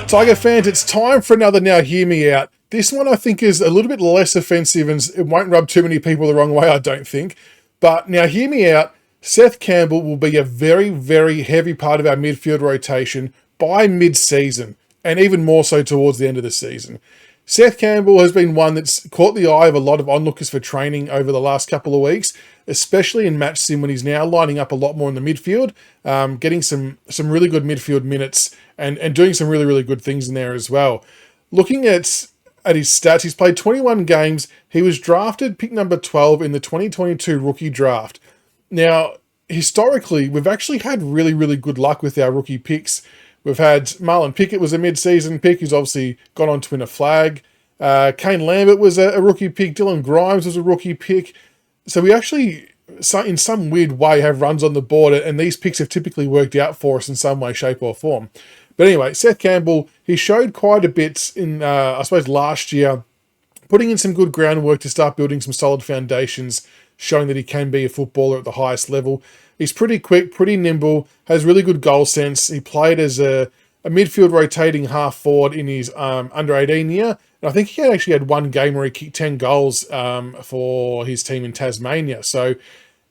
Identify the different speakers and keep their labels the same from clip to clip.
Speaker 1: Tiger fans, it's time for another Now Hear Me Out. This one I think is a little bit less offensive and it won't rub too many people the wrong way, I don't think. But now hear me out, Seth Campbell will be a very, very heavy part of our midfield rotation by mid-season, and even more so towards the end of the season. Seth Campbell has been one that's caught the eye of a lot of onlookers for training over the last couple of weeks, especially in match sim when he's now lining up a lot more in the midfield, getting some really good midfield minutes and doing some really, really good things in there as well. Looking at his stats, he's played 21 games. He was drafted pick number 12 in the 2022 rookie draft. Now, historically, we've actually had really, really good luck with our rookie picks. We've had Marlon Pickett was a mid-season pick. He's obviously gone on to win a flag. Kane Lambert was a rookie pick. Dylan Grimes was a rookie pick. So we actually, in some weird way, have runs on the board, and these picks have typically worked out for us in some way, shape, or form. But anyway, Seth Campbell, he showed quite a bit in, I suppose, last year, putting in some good groundwork to start building some solid foundations, showing that he can be a footballer at the highest level. He's pretty quick, pretty nimble, has really good goal sense. He played as a midfield rotating half forward in his under 18 year. And I think he actually had one game where he kicked 10 goals for his team in Tasmania. So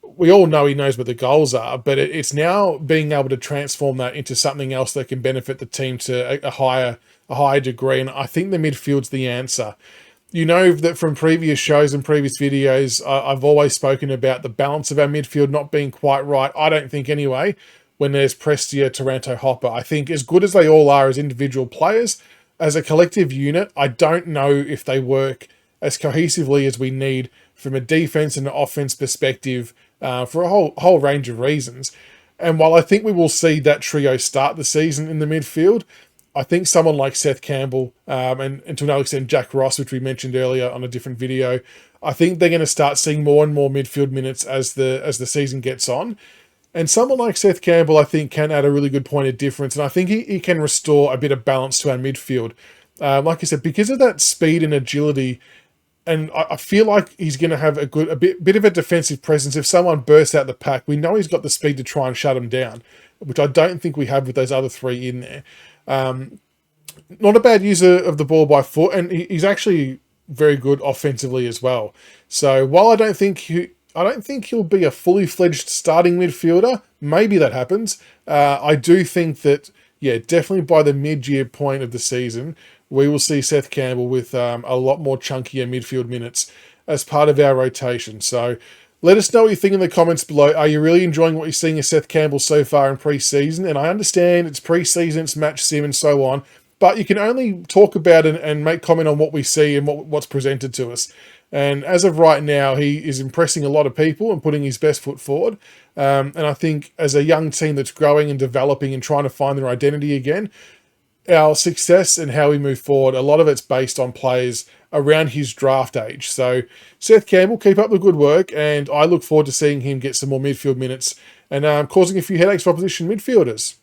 Speaker 1: we all know he knows what the goals are, but it's now being able to transform that into something else that can benefit the team to a higher degree. And I think the midfield's the answer. You know that from previous shows and previous videos, I've always spoken about the balance of our midfield not being quite right. I don't think anyway, when there's Prestia, Taranto, Hopper. I think as good as they all are as individual players, as a collective unit, I don't know if they work as cohesively as we need from a defense and an offense perspective for a whole range of reasons. And while I think we will see that trio start the season in the midfield, I think someone like Seth Campbell and to an extent Jack Ross, which we mentioned earlier on a different video, I think they're going to start seeing more and more midfield minutes as the season gets on. And someone like Seth Campbell, I think, can add a really good point of difference. And I think he can restore a bit of balance to our midfield. Like I said, because of that speed and agility, and I feel like he's going to have a bit of a defensive presence. If someone bursts out the pack, we know he's got the speed to try and shut him down, which I don't think we have with those other three in there. Not a bad user of the ball by foot, and he's actually very good offensively as well. So while I don't think he'll be a fully fledged starting midfielder, maybe that happens. I do think that, yeah, definitely by the mid-year point of the season, we will see Seth Campbell with a lot more chunkier midfield minutes as part of our rotation. So let us know what you think in the comments below. Are you really enjoying what you're seeing of Seth Campbell so far in pre-season? And I understand it's pre-season, it's match sim and so on, but you can only talk about it and make comment on what we see and what's presented to us. And as of right now, he is impressing a lot of people and putting his best foot forward. And I think as a young team that's growing and developing and trying to find their identity again, our success and how we move forward, a lot of it's based on players around his draft age. So Seth Campbell, keep up the good work, and I look forward to seeing him get some more midfield minutes and causing a few headaches for opposition midfielders.